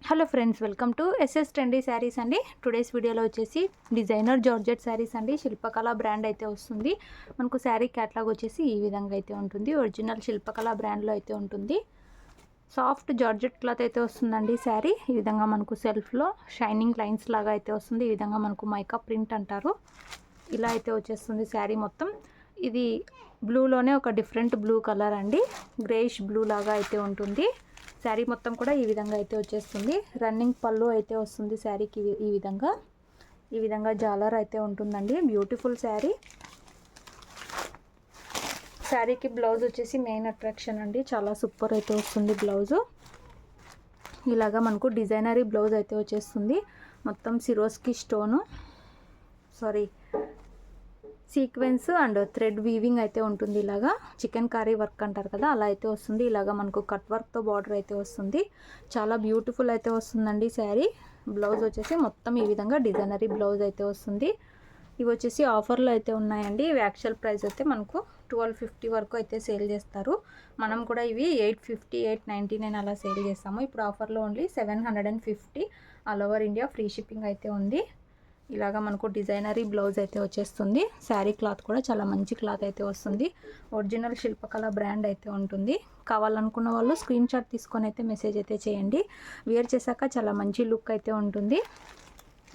Hello friends, welcome to SS trendy sarees అండి. Today's వీడియోలో వచ్చేసి డిజైనర్ జార్జెట్ శారీస్ అండి. శిల్పకళ బ్రాండ్ అయితే వస్తుంది. మనకు శారీ క్యాట్లాగ్ వచ్చేసి ఈ విధంగా అయితే ఉంటుంది. ఒరిజినల్ శిల్పకళ బ్రాండ్లో అయితే ఉంటుంది. సాఫ్ట్ జార్జెట్ క్లాత్ అయితే వస్తుందండి శారీ. ఈ విధంగా మనకు సెల్ఫ్లో షైనింగ్ లైన్స్ లాగా అయితే వస్తుంది. ఈ విధంగా మనకు మైకా ప్రింట్ అంటారు. ఇలా అయితే వచ్చేస్తుంది శారీ మొత్తం. ఇది బ్లూలోనే ఒక డిఫరెంట్ బ్లూ కలర్ అండి. గ్రేష్ బ్లూ లాగా అయితే ఉంటుంది. శారీ మొత్తం కూడా ఈ విధంగా అయితే వచ్చేస్తుంది. రన్నింగ్ పళ్ళు అయితే వస్తుంది శారీకి. ఈ విధంగా జాలర్ అయితే ఉంటుందండి. బ్యూటిఫుల్ శారీ. శారీకి బ్లౌజ్ వచ్చేసి మెయిన్ అట్రాక్షన్ అండి. చాలా సూపర్ అయితే వస్తుంది బ్లౌజు. ఇలాగా మనకు డిజైనరీ బ్లౌజ్ అయితే వచ్చేస్తుంది. మొత్తం Swarovski stone sequence and thread weaving అయితే ఉంటుంది. ఇలాగా చికెన్ కర్రీ వర్క్ అంటారు కదా, అలా అయితే వస్తుంది. ఇలాగా మనకు కట్ వర్క్తో బార్డర్ అయితే వస్తుంది. చాలా బ్యూటిఫుల్ అయితే వస్తుందండి శారీ. బ్లౌజ్ వచ్చేసి మొత్తం ఈ విధంగా డిజైనరీ బ్లౌజ్ అయితే వస్తుంది. ఇవి వచ్చేసి ఆఫర్లో అయితే ఉన్నాయండి. ఇవి యాక్చువల్ ప్రైస్ అయితే మనకు 1250 వరకు అయితే సేల్ చేస్తారు. మనం కూడా ఇవి 850, 899 అలా సేల్ చేస్తాము. ఇప్పుడు ఆఫర్లో only 750 all over India free shipping అయితే ఉంది. ఇలాగా మనకు డిజైనరీ బ్లౌజ్ అయితే వచ్చేస్తుంది. శారీ క్లాత్ కూడా చాలా మంచి క్లాత్ అయితే వస్తుంది. ఒరిజినల్ శిల్పకళ బ్రాండ్ అయితే ఉంటుంది. కావాలనుకున్న వాళ్ళు స్క్రీన్ షాట్ తీసుకొని అయితే మెసేజ్ అయితే చేయండి. వేర్ చేశాక చాలా మంచి లుక్ అయితే ఉంటుంది.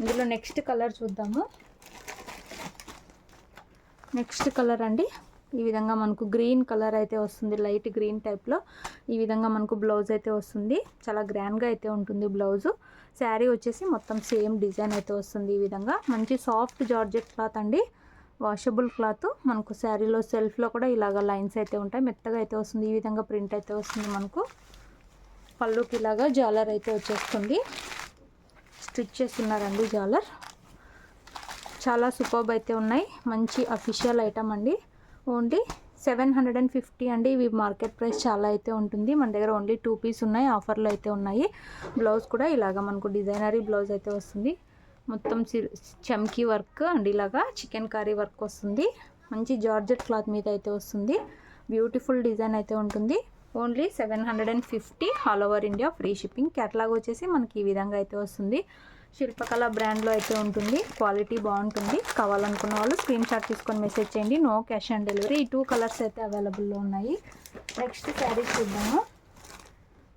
ఇందులో నెక్స్ట్ కలర్ చూద్దాము. నెక్స్ట్ కలర్ అండి. ఈ విధంగా మనకు గ్రీన్ కలర్ అయితే వస్తుంది. లైట్ గ్రీన్ టైప్లో ఈ విధంగా మనకు బ్లౌజ్ అయితే వస్తుంది. చాలా గ్రాండ్గా అయితే ఉంటుంది బ్లౌజు. శారీ వచ్చేసి మొత్తం సేమ్ డిజైన్ అయితే వస్తుంది. ఈ విధంగా మంచి సాఫ్ట్ జార్జెట్ క్లాత్ అండి. Washable cloth. మనకు శారీలో సెల్ఫ్లో కూడా ఇలాగ లైన్స్ అయితే ఉంటాయి. మెత్తగా అయితే వస్తుంది. ఈ విధంగా ప్రింట్ అయితే వస్తుంది. మనకు పళ్ళుకి ఇలాగా జాలర్ అయితే వచ్చేస్తుంది. స్టిచ్ చేస్తున్నారండి జాలర్. చాలా సూపర్బ్ అయితే ఉన్నాయి. మంచి అఫీషియల్ ఐటమ్ అండి. ఓన్లీ 750 అండి. ఇవి మార్కెట్ ప్రైస్ చాలా అయితే ఉంటుంది. మన దగ్గర ఓన్లీ 2 పీస్ ఉన్నాయి. ఆఫర్లో అయితే ఉన్నాయి. బ్లౌజ్ కూడా ఇలాగా మనకు డిజైనరీ బ్లౌజ్ అయితే వస్తుంది. మొత్తం చమ్కీ వర్క్ అండ్ ఇలాగా చికెన్ కర్రీ వర్క్ వస్తుంది. మంచి జార్జెట్ క్లాత్ మీద అయితే వస్తుంది. బ్యూటిఫుల్ డిజైన్ అయితే ఉంటుంది. Only 750 all over India free shipping. Catalogue వచ్చేసి మనకి ఈ విధంగా అయితే వస్తుంది. శిల్పకళ బ్రాండ్లో అయితే ఉంటుంది. క్వాలిటీ బాగుంటుంది. కావాలనుకున్న వాళ్ళు స్క్రీన్ షాట్ తీసుకొని మెసేజ్ చేయండి. No cash on delivery. ఈ 2 కలర్స్ అయితే అవైలబుల్లో ఉన్నాయి. నెక్స్ట్ శారీస్ చూద్దాము.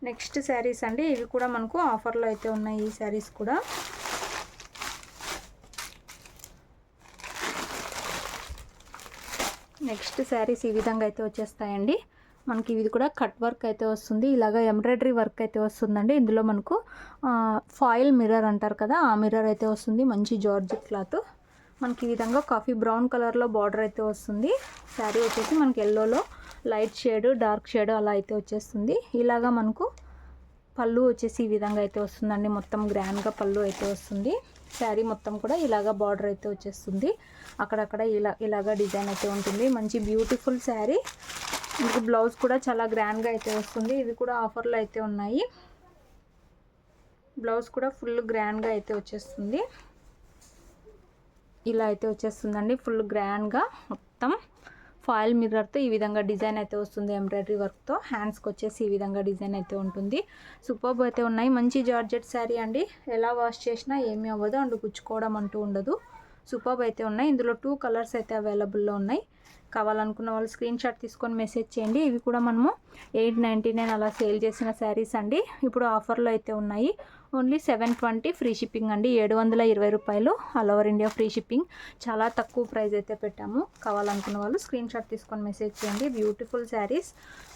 నెక్స్ట్ శారీస్ అండి. ఇవి కూడా మనకు ఆఫర్లో అయితే ఉన్నాయి. ఈ శారీస్ కూడా నెక్స్ట్ శారీస్ ఈ విధంగా అయితే వచ్చేస్తాయండి. మనకి ఇది కూడా కట్ వర్క్ అయితే వస్తుంది. ఇలాగ ఎంబ్రాయిడరీ వర్క్ అయితే వస్తుందండి. ఇందులో మనకు ఫాయిల్ మిర్రర్ అంటారు కదా, ఆ మిర్రర్ అయితే వస్తుంది. మంచి జార్జెట్ క్లాత్. మనకి ఈ విధంగా కాఫీ బ్రౌన్ కలర్లో బార్డర్ అయితే వస్తుంది. శారీ వచ్చేసి మనకి ఎల్లోలో లైట్ షేడ్, డార్క్ షేడ్ అలా అయితే వచ్చేస్తుంది. ఇలాగా మనకు పళ్ళు వచ్చేసి ఈ విధంగా అయితే వస్తుందండి. మొత్తం గ్రాండ్గా పళ్ళు అయితే వస్తుంది. శారీ మొత్తం కూడా ఇలాగా బార్డర్ అయితే వచ్చేస్తుంది. అక్కడక్కడ ఇలాగా డిజైన్ అయితే ఉంటుంది. మంచి బ్యూటిఫుల్ శారీ. మీకు బ్లౌజ్ కూడా చాలా గ్రాండ్గా అయితే వస్తుంది. ఇది కూడా ఆఫర్లో అయితే ఉన్నాయి. బ్లౌజ్ కూడా ఫుల్ గ్రాండ్గా అయితే వచ్చేస్తుంది. ఇలా అయితే వచ్చేస్తుందండి. ఫుల్ గ్రాండ్గా మొత్తం ఫాయిల్ మిర్రర్తో ఈ విధంగా డిజైన్ అయితే వస్తుంది. ఎంబ్రాయిడరీ వర్క్తో హ్యాండ్స్కి వచ్చేసి ఈ విధంగా డిజైన్ అయితే ఉంటుంది. సూపర్బ్ అయితే ఉన్నాయి. మంచి జార్జెట్ శారీ అండి. ఎలా వాష్ చేసినా ఏమీ అవ్వదు అండ్ గుచ్చుకోవడం అంటూ ఉండదు. సూపర్బ్ అయితే ఉన్నాయి. ఇందులో 2 కలర్స్ అయితే అవైలబుల్లో ఉన్నాయి. కావాలనుకున్న వాళ్ళు స్క్రీన్ షాట్ తీసుకొని మెసేజ్ చేయండి. ఇవి కూడా మనము 899 అలా సేల్ చేసిన శారీస్ అండి. ఇప్పుడు ఆఫర్లో అయితే ఉన్నాయి. ఓన్లీ 720 ఫ్రీ షిప్పింగ్ అండి. 720 రూపాయలు all over India free shipping. చాలా తక్కువ ప్రైస్ అయితే పెట్టాము. కావాలనుకున్న వాళ్ళు స్క్రీన్ షాట్ తీసుకొని మెసేజ్ చేయండి. బ్యూటిఫుల్ శారీస్.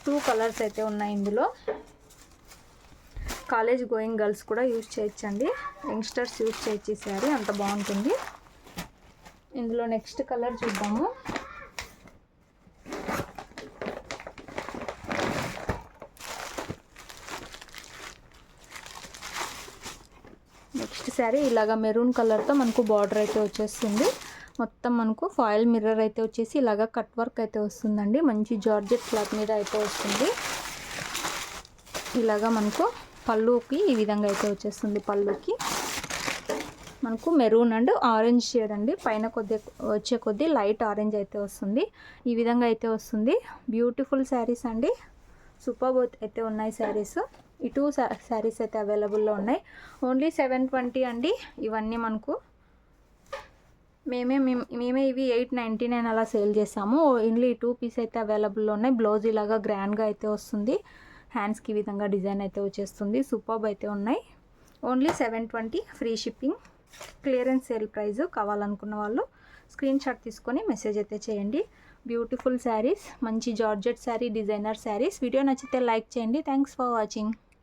2 కలర్స్ అయితే ఉన్నాయి ఇందులో. కాలేజ్ గోయింగ్ గర్ల్స్ కూడా యూజ్ చేయొచ్చండి. యంగ్స్టర్స్ యూజ్ చేయొచ్చు ఈ శారీ. అంత బాగుంటుంది. ఇందులో నెక్స్ట్ కలర్ చూద్దాము. నెక్స్ట్ శారీ ఇలాగా మెరూన్ కలర్తో మనకు బార్డర్ అయితే వచ్చేస్తుంది. మొత్తం మనకు ఫాయిల్ మిర్రర్ అయితే వచ్చేసి ఇలాగా కట్ వర్క్ అయితే వస్తుందండి. మంచి జార్జెట్ క్లాత్ మీద అయితే వస్తుంది. ఇలాగా మనకు పళ్ళుకి ఈ విధంగా అయితే వచ్చేస్తుంది. పళ్ళుకి మనకు మెరూన్ అండ్ ఆరెంజ్ షేడ్ అండి. పైన వచ్చే కొద్ది లైట్ ఆరెంజ్ అయితే వస్తుంది. ఈ విధంగా అయితే వస్తుంది. బ్యూటిఫుల్ శారీస్ అండి. సూపర్ అయితే ఉన్నాయి శారీస్. ఈ 2 శారీస్ అయితే అవైలబుల్లో ఉన్నాయి. ఓన్లీ 720 అండి. ఇవన్నీ మనకు మేమే ఇవి 899 అలా సేల్ చేసాము. ఓన్లీ 2 పీస్ అయితే అవైలబుల్లో ఉన్నాయి. బ్లౌజ్ ఇలాగా గ్రాండ్గా అయితే వస్తుంది. హ్యాండ్స్కి ఈ విధంగా డిజైన్ అయితే వచ్చేస్తుంది. సూపర్బ్ అయితే ఉన్నాయి. Only 720 free shipping. Clearance sale price. కావాలనుకున్న వాళ్ళు స్క్రీన్ షాట్ తీసుకొని మెసేజ్ అయితే చేయండి. బ్యూటిఫుల్ శారీస్, మంచి georgette sari, designer saris. Video నచ్చితే లైక్ చేయండి. Thanks for watching.